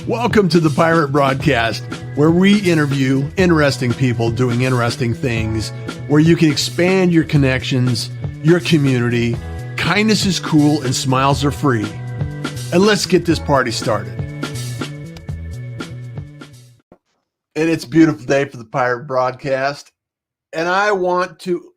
Welcome to the Pirate Broadcast, where we interview interesting people doing interesting things, where you can expand your connections, your community. Kindness is cool and smiles are free. And let's get this party started. And it's a beautiful day for the Pirate Broadcast. And I want to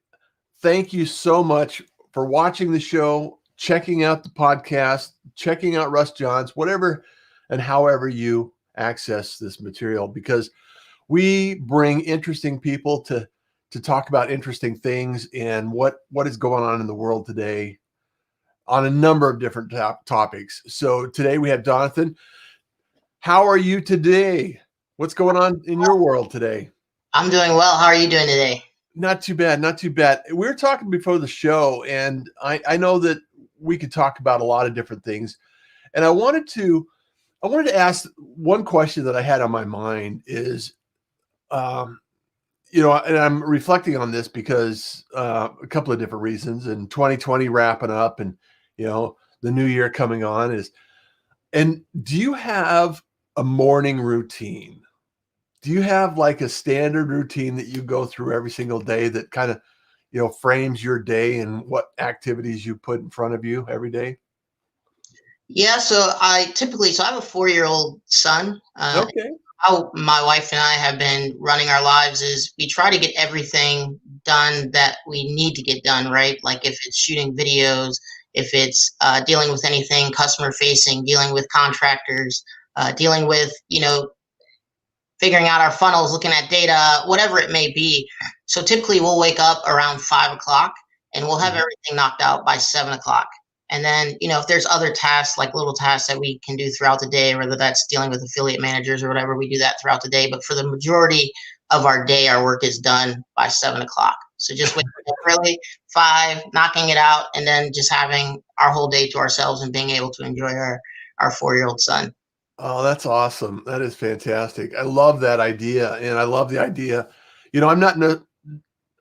thank you so much for watching the show, checking out the podcast, checking out Russ John's, whatever and however you access this material, because we bring interesting people to talk about interesting things and what is going on in the world today on a number of different topics. So today we have Donothan. How are you today? What's going on in your world today? I'm doing well. How are you doing today? Not too bad, not too bad. We were talking before the show, and I know that we could talk about a lot of different things. And I wanted to ask one question that I had on my mind is, and I'm reflecting on this because a couple of different reasons, and 2020 wrapping up and, the new year coming on and do you have a morning routine? Do you have like a standard routine that you go through every single day that kind of, frames your day and what activities you put in front of you every day? Yeah, so I have a 4-year-old son. Okay. How my wife and I have been running our lives is we try to get everything done that we need to get done, right? Like if it's shooting videos, if it's dealing with anything customer facing, dealing with contractors, dealing with, figuring out our funnels, looking at data, whatever it may be. So typically we'll wake up around 5 o'clock and we'll have everything knocked out by 7 o'clock. And then, if there's other tasks, like little tasks that we can do throughout the day, whether that's dealing with affiliate managers or whatever, we do that throughout the day. But for the majority of our day, our work is done by 7 o'clock. So just waking up early, 5, knocking it out, and then just having our whole day to ourselves and being able to enjoy our 4-year-old son. Oh, that's awesome. That is fantastic. I love that idea. And I love the idea.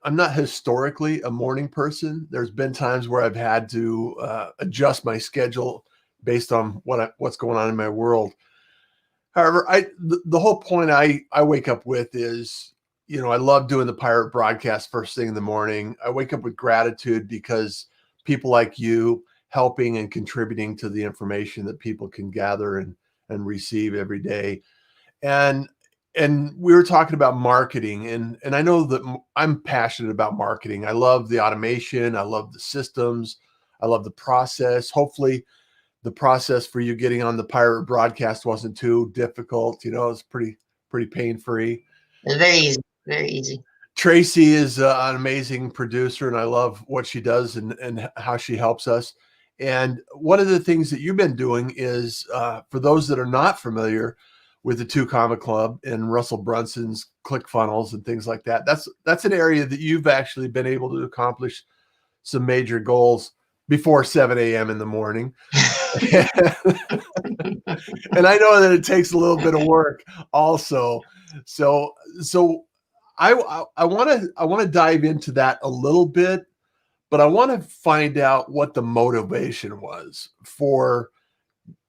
I'm not historically a morning person. There's been times where I've had to adjust my schedule based on what's going on in my world. However, the whole point I wake up with is, I love doing the Pirate Broadcast first thing in the morning. I wake up with gratitude because people like you helping and contributing to the information that people can gather and receive every day. And we were talking about marketing, and I know that I'm passionate about marketing. I love the automation. I love the systems. I love the process. Hopefully the process for you getting on the Pirate Broadcast wasn't too difficult. It's pretty pain-free. It's very easy, very easy. Tracy is an amazing producer, and I love what she does and how she helps us. And one of the things that you've been doing is, for those that are not familiar with the 2 Comma Club and Russell Brunson's ClickFunnels and things like that, that's an area that you've actually been able to accomplish some major goals before 7 a.m. in the morning. And I know that it takes a little bit of work also. So I want to dive into that a little bit, but I want to find out what the motivation was for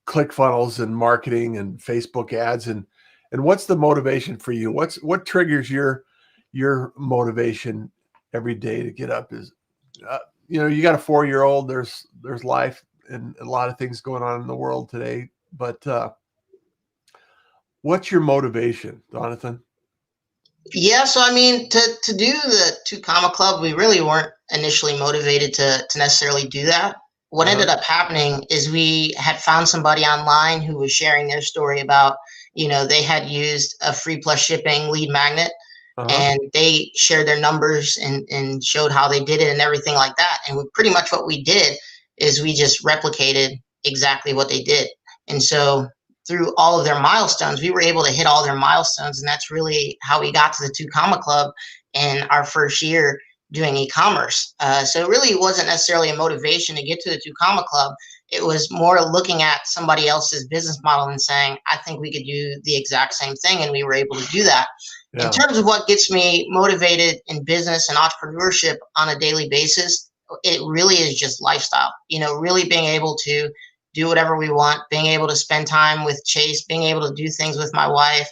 ClickFunnels and marketing and Facebook ads, and what's the motivation for you? What triggers your motivation every day to get up? Is you got a 4-year-old. There's life and a lot of things going on in the world today, but what's your motivation, Donothan? Yeah, so I mean, to do the 2 Comma Club, we really weren't initially motivated to necessarily do that. What ended up happening is we had found somebody online who was sharing their story about, they had used a free plus shipping lead magnet, and they shared their numbers and showed how they did it and everything like that. And pretty much what we did is we just replicated exactly what they did. And so through all of their milestones, we were able to hit all their milestones. And that's really how we got to the 2 Comma Club in our first year doing e-commerce. So it really wasn't necessarily a motivation to get to the 2 Comma Club. It was more looking at somebody else's business model and saying, I think we could do the exact same thing. And we were able to do that. Yeah. In terms of what gets me motivated in business and entrepreneurship on a daily basis, it really is just lifestyle. Really being able to do whatever we want, being able to spend time with Chase, being able to do things with my wife,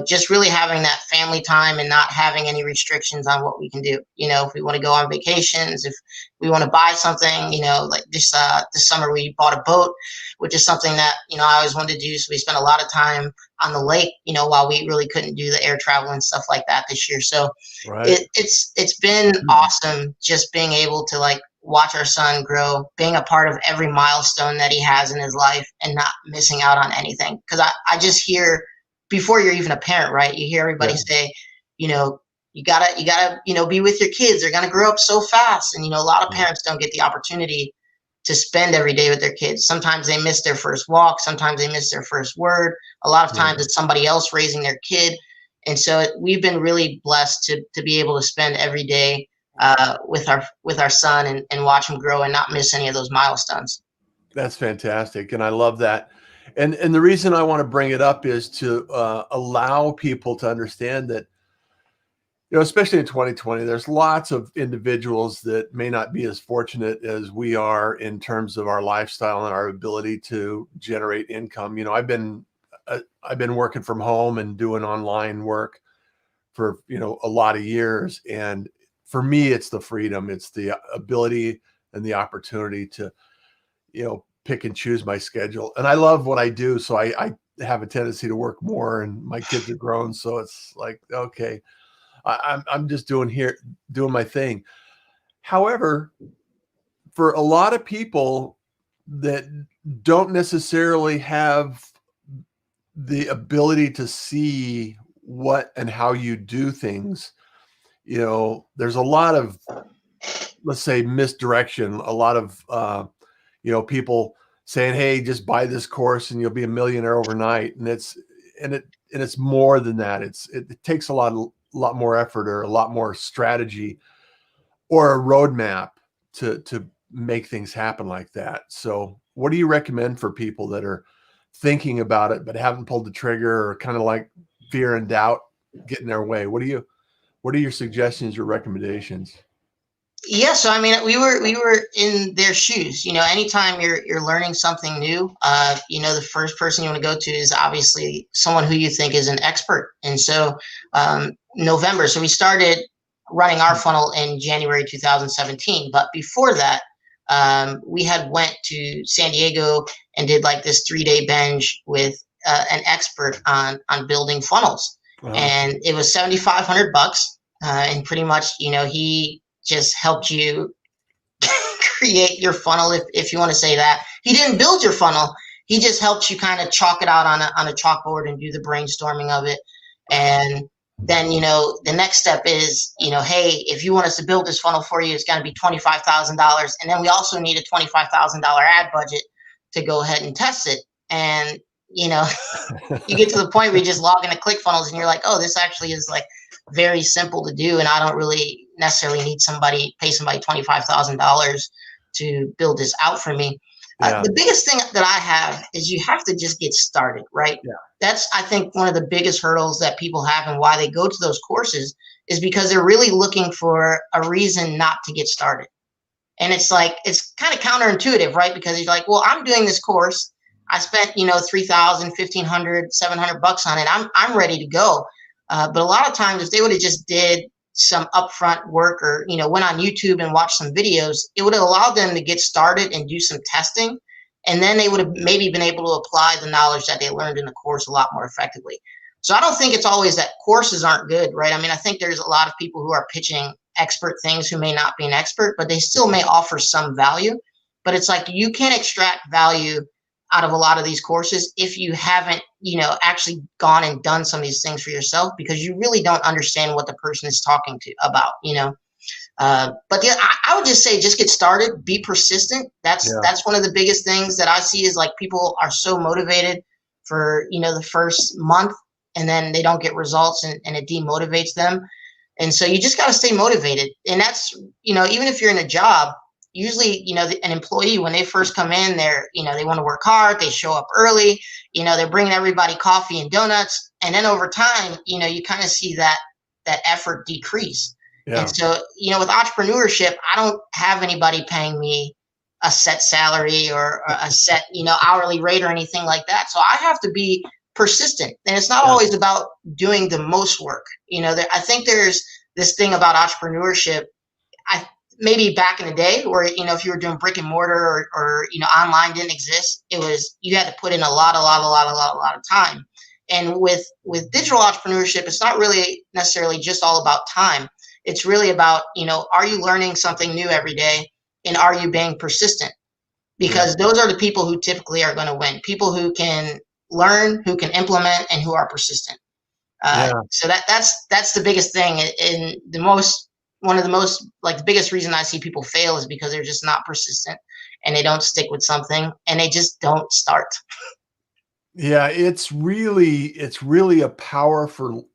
just really having that family time and not having any restrictions on what we can do. If we want to go on vacations, if we want to buy something, like this summer we bought a boat, which is something that, I always wanted to do. So we spent a lot of time on the lake, while we really couldn't do the air travel and stuff like that this year. So Right. it's been awesome just being able to like watch our son grow, being a part of every milestone that he has in his life and not missing out on anything. Because I just hear, before you're even a parent, right? You hear everybody say, you gotta, be with your kids. They're gonna grow up so fast. And, a lot of parents don't get the opportunity to spend every day with their kids. Sometimes they miss their first walk. Sometimes they miss their first word. A lot of times it's somebody else raising their kid. And so we've been really blessed to be able to spend every day with our son and watch him grow and not miss any of those milestones. That's fantastic. And I love that. And the reason I want to bring it up is to allow people to understand that, especially in 2020, there's lots of individuals that may not be as fortunate as we are in terms of our lifestyle and our ability to generate income. I've been working from home and doing online work for, a lot of years. And for me, it's the freedom, it's the ability and the opportunity to, pick and choose my schedule. And I love what I do. So I have a tendency to work more, and my kids are grown. So it's like, okay, I'm just doing my thing. However, for a lot of people that don't necessarily have the ability to see what and how you do things, there's a lot of, let's say, misdirection, a lot of, people saying, hey, just buy this course and you'll be a millionaire overnight. And it's more than that. It takes a lot more effort or a lot more strategy or a roadmap to make things happen like that. So what do you recommend for people that are thinking about it but haven't pulled the trigger, or kind of like fear and doubt get in their way? What are your suggestions or recommendations? Yeah, so I mean, we were in their shoes. Anytime you're learning something new, the first person you want to go to is obviously someone who you think is an expert. And so November, so we started running our funnel in January 2017. But before that, we had went to San Diego and did like this 3-day binge with an expert on building funnels, and it was $7,500, and pretty much, he just helped you create your funnel, if you want to say that. He didn't build your funnel. He just helped you kind of chalk it out on a chalkboard and do the brainstorming of it. And then, the next step is, hey, if you want us to build this funnel for you, it's going to be $25,000. And then we also need a $25,000 ad budget to go ahead and test it. And, you get to the point where you just log into ClickFunnels and you're like, oh, this actually is like very simple to do. And I don't really necessarily need pay somebody $25,000 to build this out for me. The biggest thing that I have is you have to just get started, right? Yeah. That's, I think, one of the biggest hurdles that people have, and why they go to those courses is because they're really looking for a reason not to get started. And it's like, it's kind of counterintuitive, right? Because you're like, well, I'm doing this course. I spent, $3,000, $1,500, $700 on it. I'm ready to go. But a lot of times, if they would have just did some upfront work, or, went on YouTube and watched some videos, it would have allowed them to get started and do some testing. And then they would have maybe been able to apply the knowledge that they learned in the course a lot more effectively. So I don't think it's always that courses aren't good, right? I mean, I think there's a lot of people who are pitching expert things who may not be an expert, but they still may offer some value. But it's like, you can't extract value out of a lot of these courses if you haven't, actually gone and done some of these things for yourself, because you really don't understand what the person is talking to about, But yeah, I would just say, just get started, be persistent. That's one of the biggest things that I see is like, people are so motivated for, the first month, and then they don't get results, and it demotivates them. And so you just got to stay motivated. And that's, even if you're in a job, usually, an employee, when they first come in, they want to work hard. They show up early, they're bringing everybody coffee and donuts. And then over time, you kind of see that effort decrease. Yeah. And so, with entrepreneurship, I don't have anybody paying me a set salary or a set, hourly rate or anything like that. So I have to be persistent, and it's not Yeah. always about doing the most work. I think there's this thing about entrepreneurship. I maybe back in the day where, if you were doing brick and mortar or online didn't exist, it was, you had to put in a lot of time. And with digital entrepreneurship, it's not really necessarily just all about time. It's really about, are you learning something new every day, and are you being persistent? Because those are the people who typically are going to win. People who can learn, who can implement, and who are persistent. So that's the biggest thing. And one of the most, like, the biggest reason I see people fail is because they're just not persistent, and they don't stick with something, and they just don't start. Yeah, it's really a powerful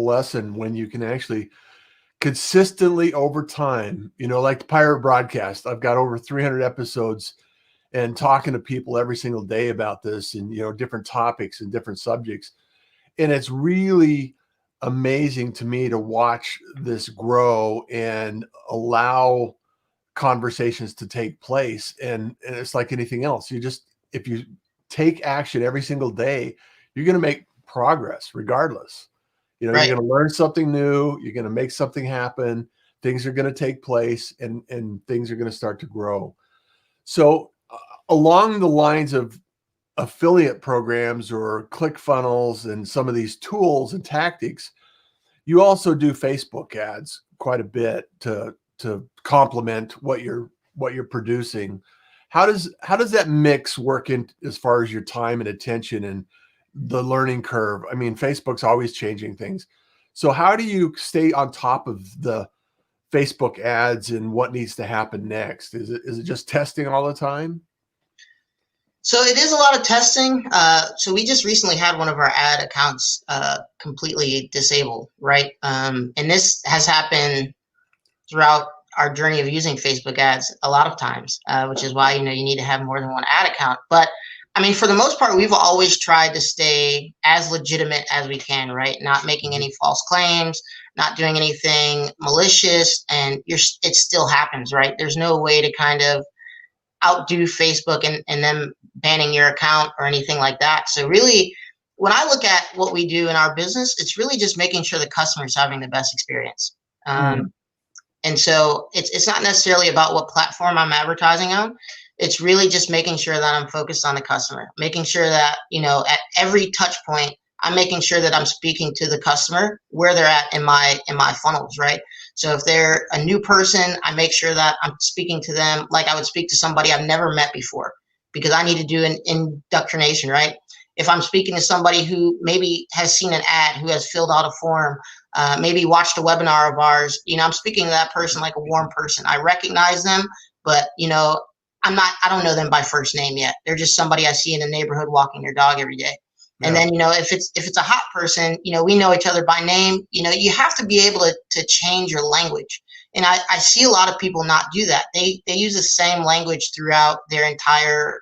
lesson when you can actually consistently over time, like the Pirate Broadcast. I've got over 300 episodes and talking to people every single day about this and, different topics and different subjects. And it's really amazing to me to watch this grow and allow conversations to take place. And it's like anything else. If you take action every single day, you're going to make progress regardless. You're Right. going to learn something new. You're going to make something happen. Things are going to take place, and things are going to start to grow. So along the lines of affiliate programs or click funnels and some of these tools and tactics, you also do Facebook ads quite a bit to complement what you're producing. How does that mix work in as far as your time and attention and the learning curve? I mean, Facebook's always changing things. So how do you stay on top of the Facebook ads and what needs to happen next? Is it just testing all the time? So it is a lot of testing. So we just recently had one of our ad accounts completely disabled, right? And this has happened throughout our journey of using Facebook ads a lot of times, which is why, you need to have more than one ad account. But I mean, for the most part, we've always tried to stay as legitimate as we can, right? Not making any false claims, not doing anything malicious, and it still happens, right? There's no way to kind of outdo Facebook and them banning your account or anything like that. So really, when I look at what we do in our business, it's really just making sure the customer is having the best experience. Mm. And so it's not necessarily about what platform I'm advertising on. It's really just making sure that I'm focused on the customer, making sure that, at every touch point, I'm making sure that I'm speaking to the customer where they're at in my funnels, right? So if they're a new person, I make sure that I'm speaking to them like I would speak to somebody I've never met before, because I need to do an indoctrination, right? If I'm speaking to somebody who maybe has seen an ad, who has filled out a form, maybe watched a webinar of ours, I'm speaking to that person like a warm person. I recognize them, but I don't know them by first name yet. They're just somebody I see in the neighborhood walking their dog every day. And Yeah. then, if it's a hot person, we know each other by name. You have to be able to change your language. And I see a lot of people not do that. They use the same language throughout their entire,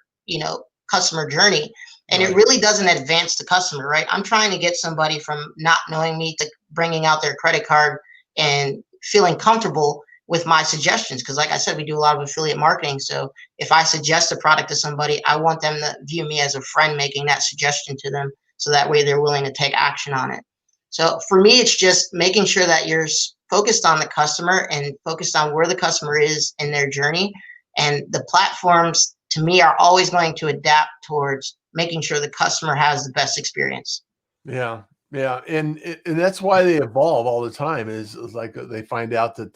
customer journey. And it Right. really doesn't advance the customer, right? I'm trying to get somebody from not knowing me to bringing out their credit card and feeling comfortable with my suggestions. Because like I said, we do a lot of affiliate marketing. So if I suggest a product to somebody, I want them to view me as a friend making that suggestion to them. So that way they're willing to take action on it. So for me, it's just making sure that you're focused on the customer and focused on where the customer is in their journey. And the platforms, to me, are always going to adapt towards making sure the customer has the best experience. Yeah. Yeah. And that's why they evolve all the time is like they find out that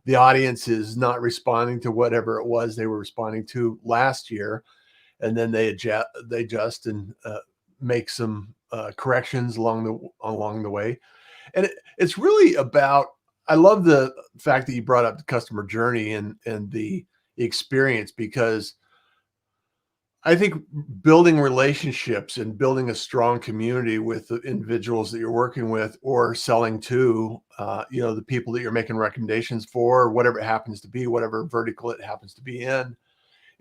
the audience is not responding to whatever it was they were responding to last year. And then they adjust and make some corrections along the way. And it's really about, I love the fact that you brought up the customer journey and the experience, because I think building relationships and building a strong community with the individuals that you're working with or selling to, the people that you're making recommendations for, whatever it happens to be, whatever vertical it happens to be in,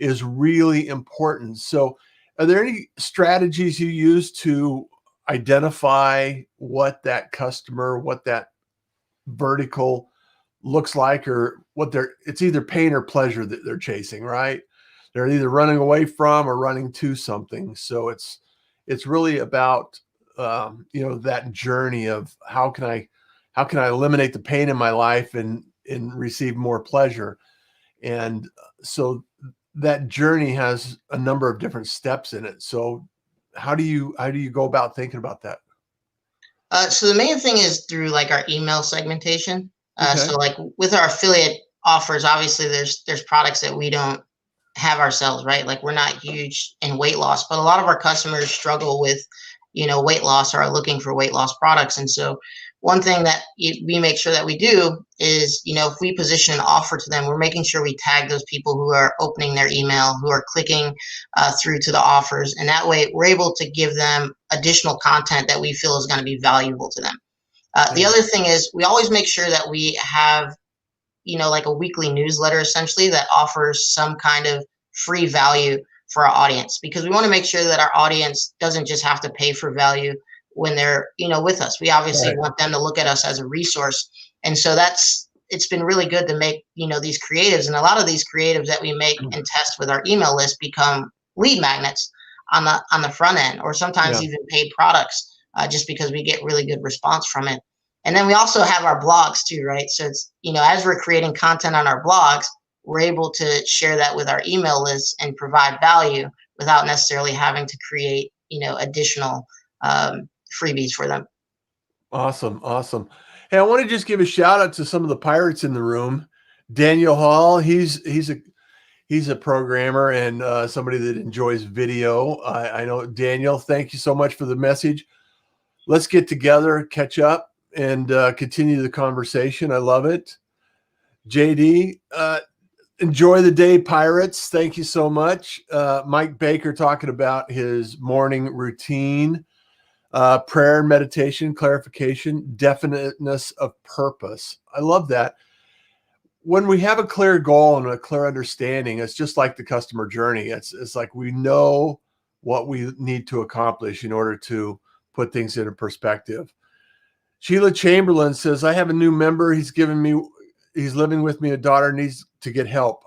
is really important. So, are there any strategies you use to identify what that customer, what that vertical looks like, or it's either pain or pleasure that they're chasing, right? they're either running away from or running to something. So it's really about that journey of how can I eliminate the pain in my life and receive more pleasure. And so that journey has a number of different steps in it. So how do you go about thinking about that? So the main thing is through like our email segmentation. Okay. So like with our affiliate offers, obviously there's products that we don't have ourselves, right? Like we're not huge in weight loss, but a lot of our customers struggle with, weight loss or are looking for weight loss products. And so one thing that we make sure that we do is, if we position an offer to them, we're making sure we tag those people who are opening their email, who are clicking through to the offers. And that way we're able to give them additional content that we feel is going to be valuable to them. The other thing is we always make sure that we have, like a weekly newsletter essentially that offers some kind of free value for our audience, because we want to make sure that our audience doesn't just have to pay for value when they're, with us. We obviously want them to look at us as a resource. And so it's been really good to make, these creatives, and a lot of these creatives that we make and test with our email list become lead magnets on the front end, or sometimes even paid products, just because we get really good response from it. And then we also have our blogs too, right? So it's, as we're creating content on our blogs, we're able to share that with our email list and provide value without necessarily having to create, additional freebies for them. Awesome. Awesome. Hey, I want to just give a shout out to some of the pirates in the room. Daniel Hall, he's a programmer and somebody that enjoys video. I know, Daniel, thank you so much for the message. Let's get together, catch up, and continue the conversation. I love it. JD, enjoy the day, pirates. Thank you so much. Mike Baker talking about his morning routine, prayer and meditation, clarification, definiteness of purpose. I love that. When we have a clear goal and a clear understanding, it's just like the customer journey. It's like we know what we need to accomplish in order to put things into perspective. Sheila Chamberlain says, I have a new member. He's living with me. A daughter needs to get help.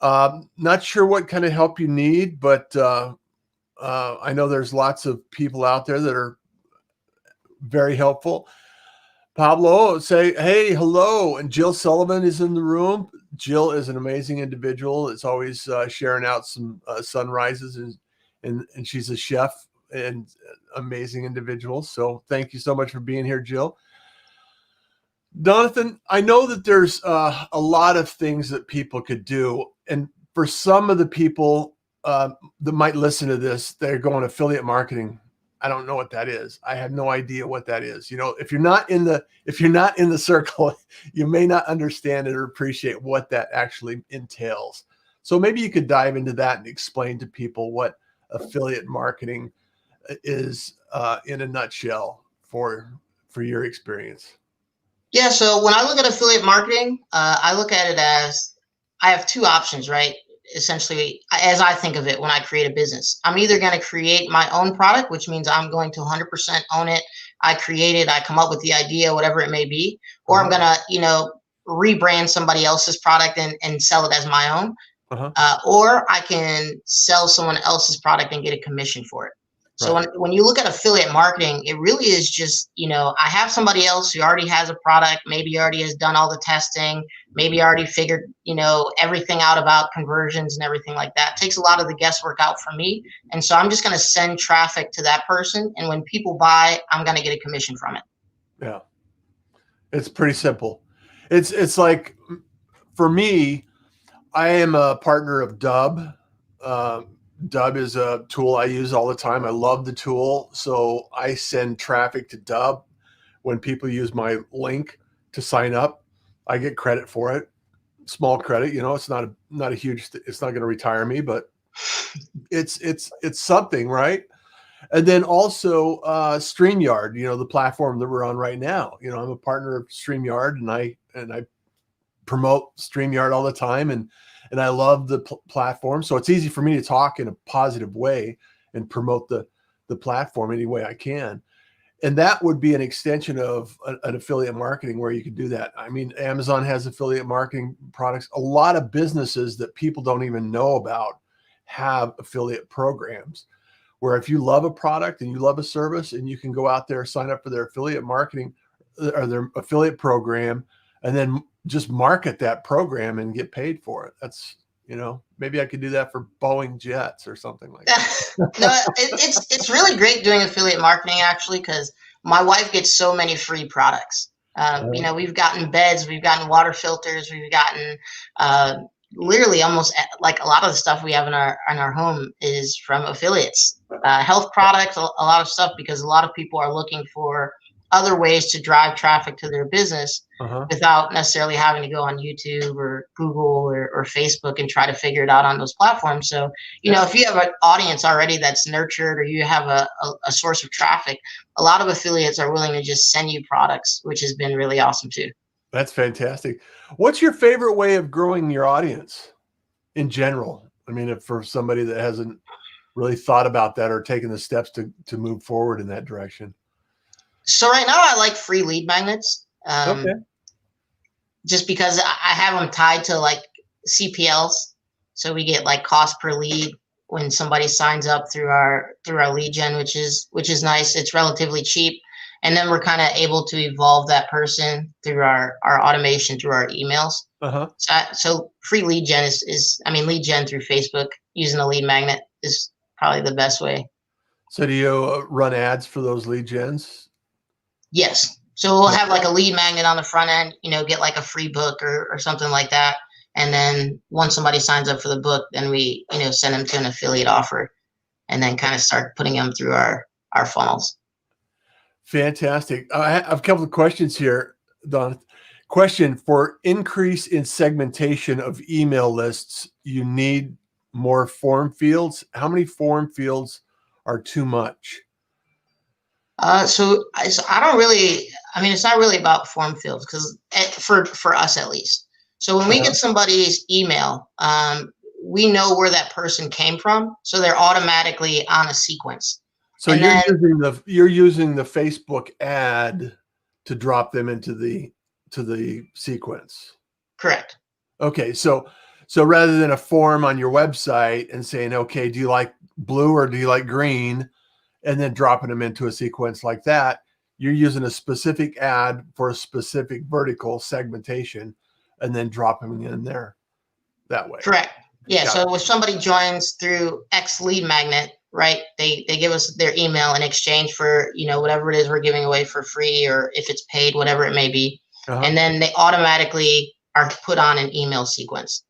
Not sure what kind of help you need, but I know there's lots of people out there that are very helpful. Pablo, say, hey, hello. And Jill Sullivan is in the room. Jill is an amazing individual. It's always sharing out some sunrises, and she's a chef and amazing individual. So thank you so much for being here, Jill. Donothan, I know that there's a lot of things that people could do. And for some of the people that might listen to this, they're going affiliate marketing. I don't know what that is. I have no idea what that is. If you're not in the circle, you may not understand it or appreciate what that actually entails. So maybe you could dive into that and explain to people what affiliate marketing is in a nutshell for your experience. Yeah. So when I look at affiliate marketing, I look at it as I have two options, right? Essentially, as I think of it, when I create a business, I'm either going to create my own product, which means I'm going to 100% own it. I create it, I come up with the idea, whatever it may be, or I'm going to, rebrand somebody else's product and sell it as my own. Or I can sell someone else's product and get a commission for it. So when you look at affiliate marketing, it really is just, I have somebody else who already has a product, maybe already has done all the testing, maybe already figured, everything out about conversions and everything like that. It takes a lot of the guesswork out for me. And so I'm just going to send traffic to that person. And when people buy, I'm going to get a commission from it. Yeah. It's pretty simple. It's like, for me, I am a partner of Dub. Dub is a tool I use all the time. I love the tool. So I send traffic to Dub. When people use my link to sign up, I get credit for it. Small credit, it's not a huge, it's not going to retire me, but it's something, right? And then also StreamYard, the platform that we're on right now. I'm a partner of StreamYard, and I promote StreamYard all the time, and I love the platform. So it's easy for me to talk in a positive way and promote the platform any way I can. And that would be an extension of an affiliate marketing where you could do that. I mean, Amazon has affiliate marketing products. A lot of businesses that people don't even know about have affiliate programs where if you love a product and you love a service and you can go out there, sign up for their affiliate marketing or their affiliate program, and then just market that program and get paid for it. That's, maybe I could do that for Boeing jets or something like that. No, it's really great doing affiliate marketing, actually, because my wife gets so many free products. We've gotten beds, we've gotten water filters, we've gotten literally almost like a lot of the stuff we have in our home is from affiliates. Health products, a lot of stuff, because a lot of people are looking for other ways to drive traffic to their business without necessarily having to go on YouTube or Google or Facebook and try to figure it out on those platforms. So, if you have an audience already that's nurtured, or you have a source of traffic, a lot of affiliates are willing to just send you products, which has been really awesome too. That's fantastic. What's your favorite way of growing your audience in general? I mean, if for somebody that hasn't really thought about that or taken the steps to move forward in that direction. So right now I like free lead magnets. Okay. Just because I have them tied to like CPLs. So we get like cost per lead when somebody signs up through our lead gen, which is nice. It's relatively cheap. And then we're kind of able to evolve that person through our automation, through our emails. So free lead gen lead gen through Facebook using a lead magnet is probably the best way. So do you run ads for those lead gens? Yes. So we'll have like a lead magnet on the front end, get like a free book or something like that. And then once somebody signs up for the book, then we, send them to an affiliate offer and then kind of start putting them through our funnels. Fantastic. I have a couple of questions here, Don. Question: for increase in segmentation of email lists, you need more form fields. How many form fields are too much? So I don't really, it's not really about form fields, because for us at least. So when we get somebody's email, we know where that person came from. So they're automatically on a sequence. So you're using the Facebook ad to drop them into the sequence. Correct. Okay. So rather than a form on your website and saying, okay, do you like blue or do you like green? And then dropping them into a sequence like that, you're using a specific ad for a specific vertical segmentation and then dropping them in there that way. Correct. Yeah. So if somebody joins through X lead magnet, right, they give us their email in exchange for, whatever it is we're giving away for free, or if it's paid, whatever it may be. And then they automatically are put on an email sequence.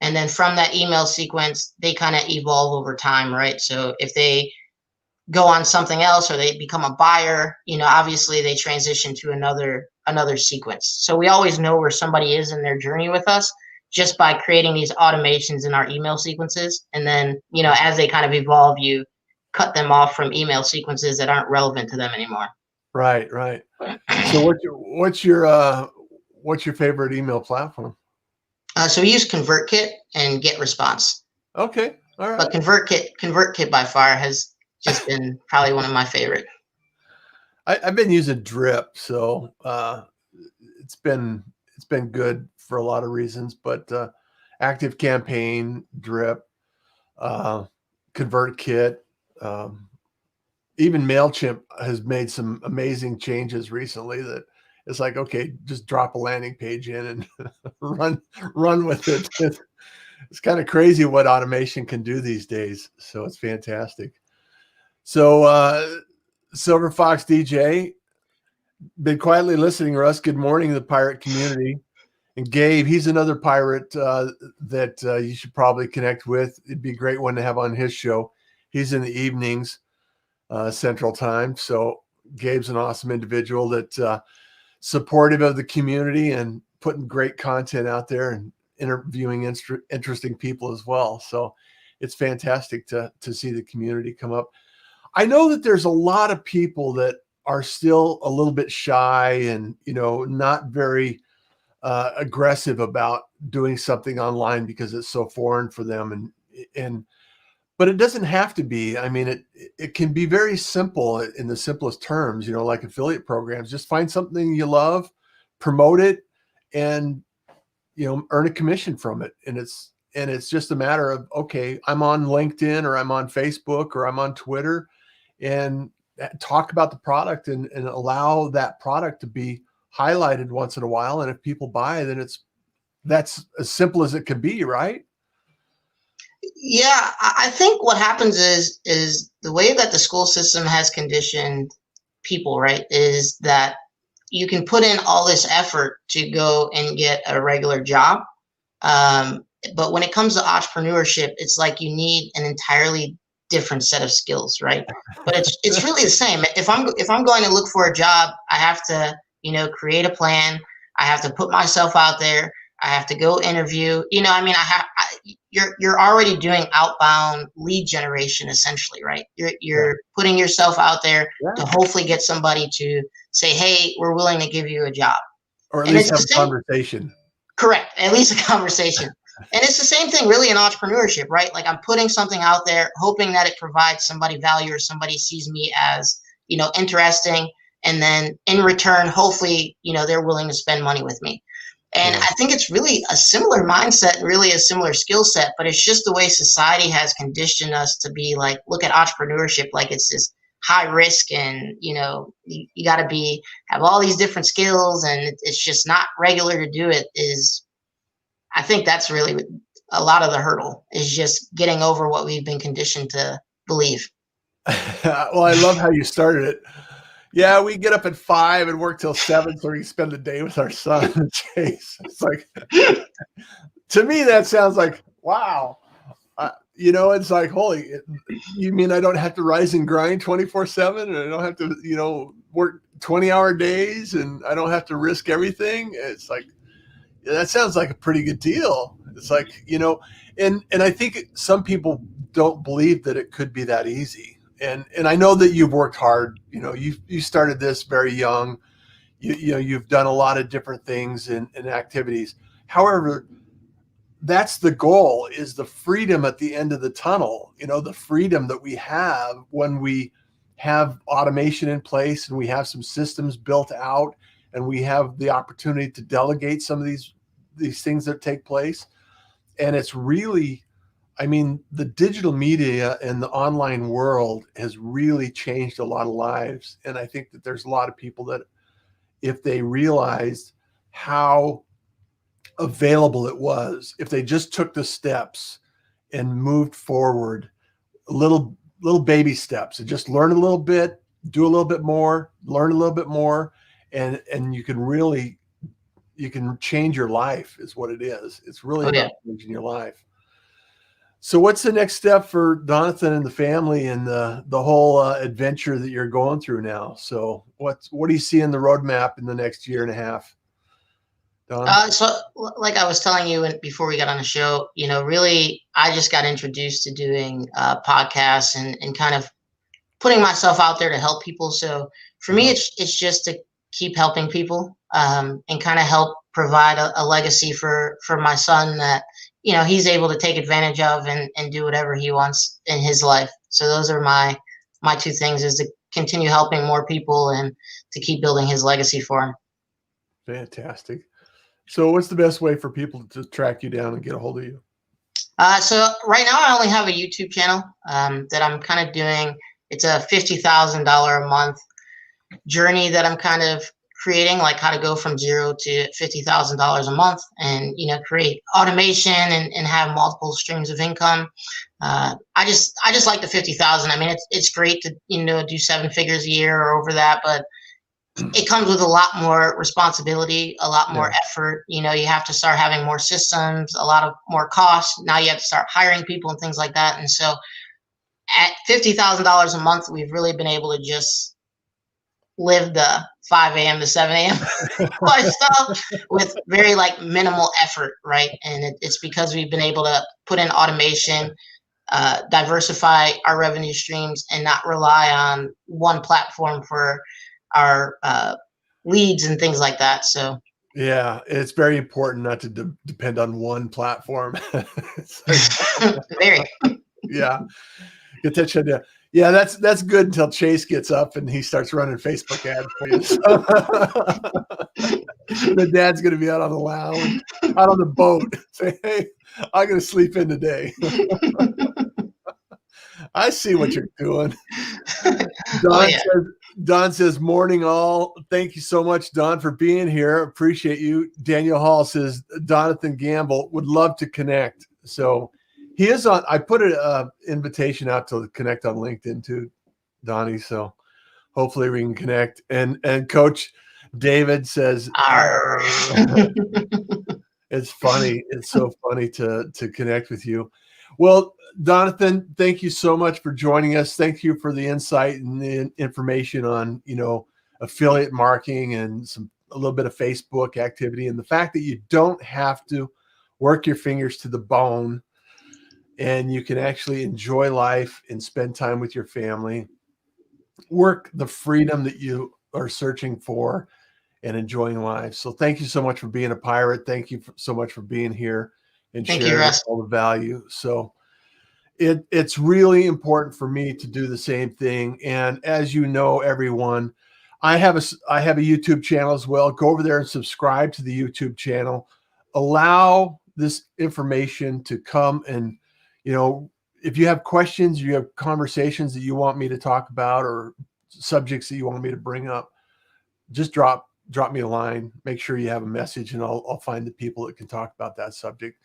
And then from that email sequence, they kind of evolve over time, right? So if they go on something else or they become a buyer, obviously they transition to another sequence. So we always know where somebody is in their journey with us just by creating these automations in our email sequences. And then, as they kind of evolve, you cut them off from email sequences that aren't relevant to them anymore. Right. So what's your favorite email platform? So we use ConvertKit and GetResponse. Okay. All right. But ConvertKit by far has just been probably one of my favorite. I've been using Drip, so it's been good for a lot of reasons. But Active Campaign, Drip, ConvertKit, even MailChimp has made some amazing changes recently that it's like, okay, just drop a landing page in and run with it. It's kind of crazy what automation can do these days. So it's fantastic. So Silver Fox DJ, been quietly listening, Russ. Good morning to the pirate community. And Gabe, he's another pirate that you should probably connect with. It'd be a great one to have on his show. He's in the evenings, Central Time. So Gabe's an awesome individual that's supportive of the community and putting great content out there and interviewing interesting people as well. So it's fantastic to see the community come up. I know that there's a lot of people that are still a little bit shy and, not very aggressive about doing something online because it's so foreign for them. But it doesn't have to be. I mean, it can be very simple in the simplest terms, like affiliate programs. Just find something you love, promote it, and, earn a commission from it. And And it's just a matter of, okay, I'm on LinkedIn or I'm on Facebook or I'm on Twitter, and talk about the product and allow that product to be highlighted once in a while. And if people buy, then that's as simple as it can be, right? Yeah, I think what happens is the way that the school system has conditioned people, right, is that you can put in all this effort to go and get a regular job. Um, but when it comes to entrepreneurship, it's like you need an entirely different set of skills, right? But it's really the same. If I'm going to look for a job, I have to, create a plan. I have to put myself out there. I have to go interview. I mean, you're already doing outbound lead generation essentially, right? You're putting yourself out there to hopefully get somebody to say, "Hey, we're willing to give you a job," or at and least it's have the a same. conversation. Correct. At least a conversation. And it's the same thing really in entrepreneurship, right? Like I'm putting something out there, hoping that it provides somebody value or somebody sees me as, interesting. And then in return, hopefully, they're willing to spend money with me. And I think it's really a similar mindset and really a similar skill set, but it's just the way society has conditioned us to be like, look at entrepreneurship like it's this high risk and, you got to have all these different skills and it's just not regular to do it I think that's really a lot of the hurdle is just getting over what we've been conditioned to believe. Well, I love how you started it. Yeah, we get up at 5 and work till 7 so we can spend the day with our son, Chase. It's like, to me, that sounds like, wow. It's like, holy, you mean I don't have to rise and grind 24/7 and I don't have to, work 20-hour days and I don't have to risk everything? It's like, that sounds like a pretty good deal. It's like, and I think some people don't believe that it could be that easy. And I know that you've worked hard. You started this very young. You've done a lot of different things and activities. However, that's the goal, is the freedom at the end of the tunnel. The freedom that we have when we have automation in place and we have some systems built out and we have the opportunity to delegate some of these things that take place. And it's really, the digital media and the online world has really changed a lot of lives. And I think that there's a lot of people that if they realized how available it was, if they just took the steps and moved forward, little baby steps, and just learn a little bit, do a little bit more, learn a little bit more, and you can change your life is what it is. It's really about changing your life. So what's the next step for Donothan and the family and the whole adventure that you're going through now? So what do you see in the roadmap in the next year and a half? So like I was telling you before we got on the show, really, I just got introduced to doing podcasts and kind of putting myself out there to help people. So for me, it's just to keep helping people and kind of help provide a legacy for my son that, he's able to take advantage of and do whatever he wants in his life. So those are my two things, is to continue helping more people and to keep building his legacy for him. Fantastic. So what's the best way for people to track you down and get a hold of you? So right now I only have a YouTube channel that I'm kind of doing. It's a $50,000 a month journey that I'm kind of creating, like how to go from zero to $50,000 a month and, create automation and have multiple streams of income. I just like the 50,000. I mean, it's great to, do 7 figures a year or over that, but it comes with a lot more responsibility, a lot more effort. You have to start having more systems, a lot of more costs. Now you have to start hiring people and things like that. And so at $50,000 a month, we've really been able to just live the 5 a.m. to 7 a.m. lifestyle with very minimal effort, right? And it's because we've been able to put in automation, diversify our revenue streams, and not rely on one platform for our leads and things like that. So yeah, it's very important not to depend on one platform. Very. Yeah, get that shut down. Yeah, that's good until Chase gets up and he starts running Facebook ads for you. The dad's going to be out on the lounge, out on the boat. Say, hey, I'm going to sleep in today. I see what you're doing. Don says, morning all. Thank you so much, Don, for being here. Appreciate you. Daniel Hall says, Donothan Gamble would love to connect. So he is on. I put an invitation out to connect on LinkedIn too, Donnie. So hopefully we can connect. And Coach David says, it's funny. It's so funny to connect with you. Well, Donothan, thank you so much for joining us. Thank you for the insight and the information on, affiliate marketing and a little bit of Facebook activity, and the fact that you don't have to work your fingers to the bone and you can actually enjoy life and spend time with your family, work the freedom that you are searching for, and enjoying life. So thank you so much for being a pirate. Thank you so much for being here and sharing all the value. So it's really important for me to do the same thing. And as you know, everyone, I have a YouTube channel as well. Go over there and subscribe to the YouTube channel. Allow this information to come, and if you have questions, you have conversations that you want me to talk about or subjects that you want me to bring up, just drop me a line. Make sure you have a message, and I'll find the people that can talk about that subject.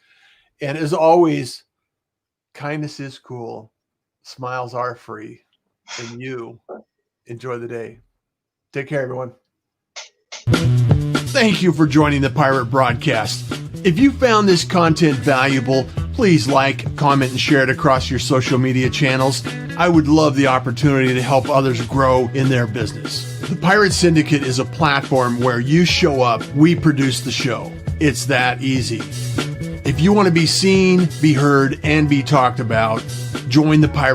And as always, kindness is cool. Smiles are free. And you enjoy the day. Take care, everyone. Thank you for joining the Pirate Broadcast. If you found this content valuable, please like, comment, and share it across your social media channels. I would love the opportunity to help others grow in their business. The Pirate Syndicate is a platform where you show up, we produce the show. It's that easy. If you want to be seen, be heard, and be talked about, join the Pirate